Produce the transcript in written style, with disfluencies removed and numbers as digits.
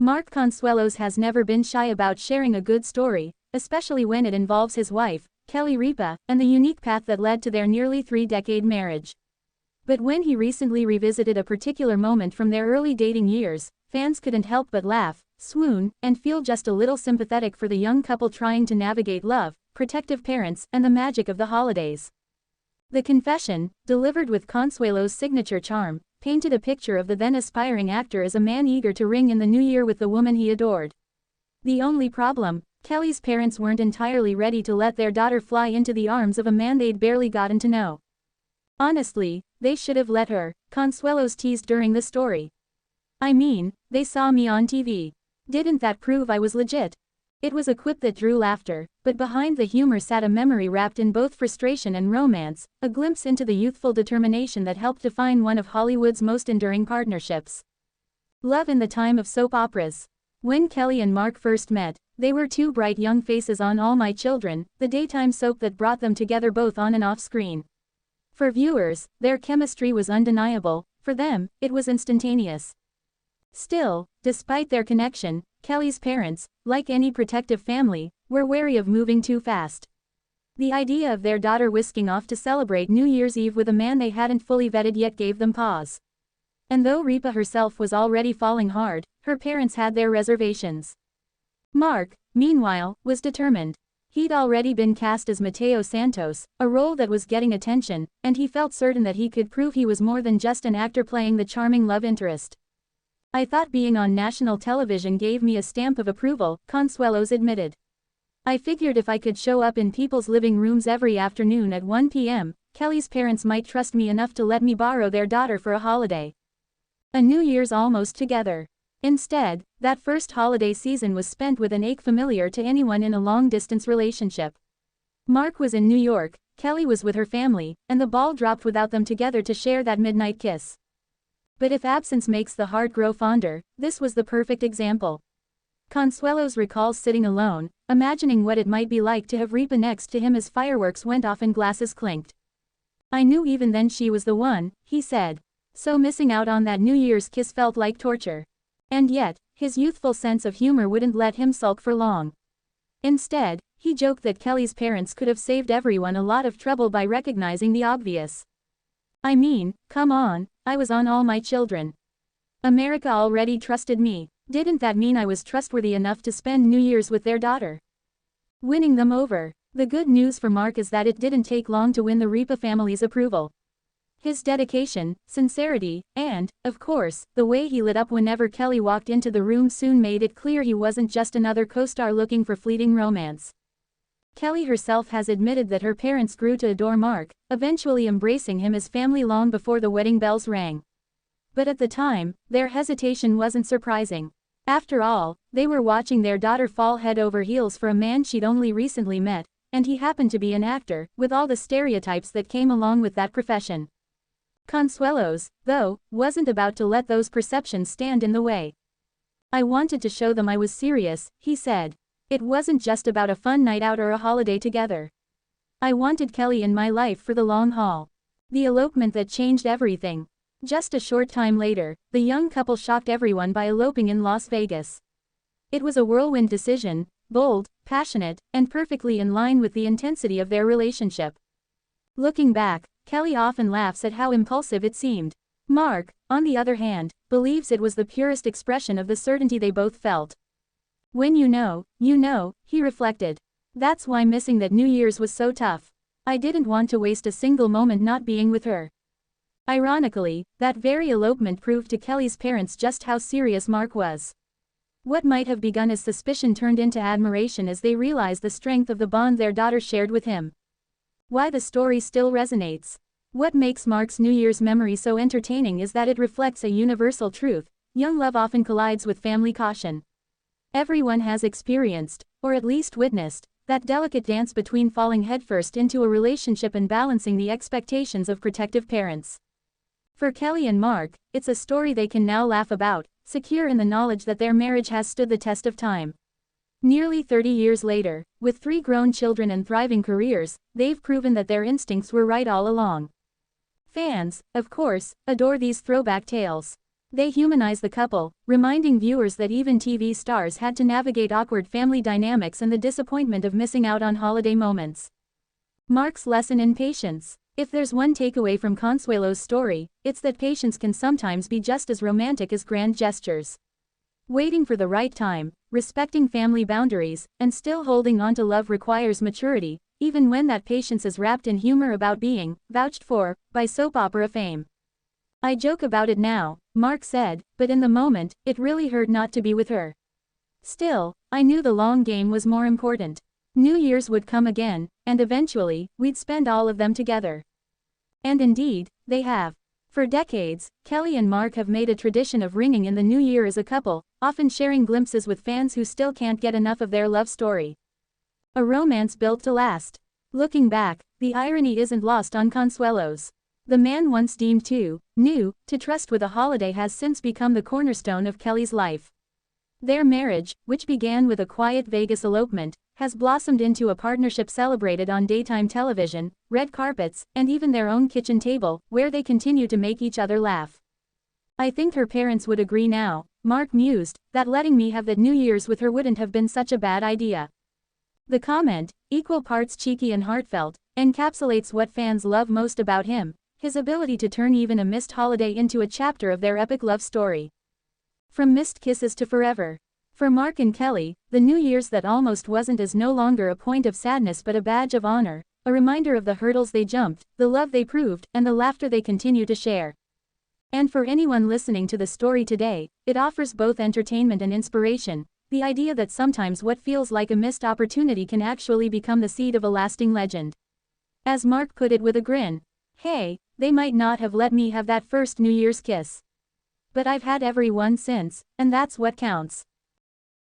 Mark Consuelos has never been shy about sharing a good story, especially when it involves his wife, Kelly Ripa, and the unique path that led to their nearly 3-decade marriage. But when he recently revisited a particular moment from their early dating years, fans couldn't help but laugh, swoon, and feel just a little sympathetic for the young couple trying to navigate love, protective parents, and the magic of the holidays. The confession, delivered with Consuelo's signature charm, painted a picture of the then aspiring actor as a man eager to ring in the new year with the woman he adored. The only problem: Kelly's parents weren't entirely ready to let their daughter fly into the arms of a man they'd barely gotten to know. Honestly, they should have let her, Consuelos teased during the story. I mean, they saw me on TV. Didn't that prove I was legit? It was a quip that drew laughter, but behind the humor sat a memory wrapped in both frustration and romance, a glimpse into the youthful determination that helped define one of Hollywood's most enduring partnerships. Love in the time of soap operas. When Kelly and Mark first met, they were two bright young faces on All My Children, the daytime soap that brought them together both on and off screen. For viewers, their chemistry was undeniable; for them, it was instantaneous. Still, despite their connection, Kelly's parents, like any protective family, were wary of moving too fast. The idea of their daughter whisking off to celebrate New Year's Eve with a man they hadn't fully vetted yet gave them pause. And though Ripa herself was already falling hard, her parents had their reservations. Mark, meanwhile, was determined. He'd already been cast as Mateo Santos, a role that was getting attention, and he felt certain that he could prove he was more than just an actor playing the charming love interest. I thought being on national television gave me a stamp of approval, Consuelos admitted. I figured if I could show up in people's living rooms every afternoon at 1 p.m., Kelly's parents might trust me enough to let me borrow their daughter for a holiday. A New Year's almost together. Instead, that first holiday season was spent with an ache familiar to anyone in a long-distance relationship. Mark was in New York, Kelly was with her family, and the ball dropped without them together to share that midnight kiss. But if absence makes the heart grow fonder, this was the perfect example. Consuelos recalls sitting alone, imagining what it might be like to have Ripa next to him as fireworks went off and glasses clinked. I knew even then she was the one, he said. So missing out on that New Year's kiss felt like torture. And yet, his youthful sense of humor wouldn't let him sulk for long. Instead, he joked that Kelly's parents could have saved everyone a lot of trouble by recognizing the obvious. I mean, come on, I was on All My Children. America already trusted me. Didn't that mean I was trustworthy enough to spend New Year's with their daughter? Winning them over. The good news for Mark is that it didn't take long to win the Ripa family's approval. His dedication, sincerity, and, of course, the way he lit up whenever Kelly walked into the room soon made it clear he wasn't just another co-star looking for fleeting romance. Kelly herself has admitted that her parents grew to adore Mark, eventually embracing him as family long before the wedding bells rang. But at the time, their hesitation wasn't surprising. After all, they were watching their daughter fall head over heels for a man she'd only recently met, and he happened to be an actor, with all the stereotypes that came along with that profession. Consuelos, though, wasn't about to let those perceptions stand in the way. I wanted to show them I was serious, he said. It wasn't just about a fun night out or a holiday together. I wanted Kelly in my life for the long haul. The elopement that changed everything. Just a short time later, the young couple shocked everyone by eloping in Las Vegas. It was a whirlwind decision, bold, passionate, and perfectly in line with the intensity of their relationship. Looking back, Kelly often laughs at how impulsive it seemed. Mark, on the other hand, believes it was the purest expression of the certainty they both felt. When you know, he reflected. That's why missing that New Year's was so tough. I didn't want to waste a single moment not being with her. Ironically, that very elopement proved to Kelly's parents just how serious Mark was. What might have begun as suspicion turned into admiration as they realized the strength of the bond their daughter shared with him. Why the story still resonates. What makes Mark's New Year's memory so entertaining is that it reflects a universal truth: young love often collides with family caution. Everyone has experienced, or at least witnessed, that delicate dance between falling headfirst into a relationship and balancing the expectations of protective parents. For Kelly and Mark, it's a story they can now laugh about, secure in the knowledge that their marriage has stood the test of time. Nearly 30 years later, with 3 grown children and thriving careers, they've proven that their instincts were right all along. Fans, of course, adore these throwback tales. They humanize the couple, reminding viewers that even TV stars had to navigate awkward family dynamics and the disappointment of missing out on holiday moments. Mark's lesson in patience. If there's one takeaway from Consuelo's story, it's that patience can sometimes be just as romantic as grand gestures. Waiting for the right time, respecting family boundaries, and still holding on to love requires maturity, even when that patience is wrapped in humor about being vouched for by soap opera fame. I joke about it now, Mark said, but in the moment, it really hurt not to be with her. Still, I knew the long game was more important. New Year's would come again, and eventually, we'd spend all of them together. And indeed, they have. For decades, Kelly and Mark have made a tradition of ringing in the new year as a couple, often sharing glimpses with fans who still can't get enough of their love story. A romance built to last. Looking back, the irony isn't lost on Consuelos. The man once deemed too new to trust with a holiday has since become the cornerstone of Kelly's life. Their marriage, which began with a quiet Vegas elopement, has blossomed into a partnership celebrated on daytime television, red carpets, and even their own kitchen table, where they continue to make each other laugh. I think her parents would agree now, Mark mused, that letting me have that New Year's with her wouldn't have been such a bad idea. The comment, equal parts cheeky and heartfelt, encapsulates what fans love most about him, his ability to turn even a missed holiday into a chapter of their epic love story. From missed kisses to forever. For Mark and Kelly, the New Year's that almost wasn't is no longer a point of sadness but a badge of honor, a reminder of the hurdles they jumped, the love they proved, and the laughter they continue to share. And for anyone listening to the story today, it offers both entertainment and inspiration, the idea that sometimes what feels like a missed opportunity can actually become the seed of a lasting legend. As Mark put it with a grin, "Hey, they might not have let me have that first New Year's kiss. But I've had every one since, and that's what counts."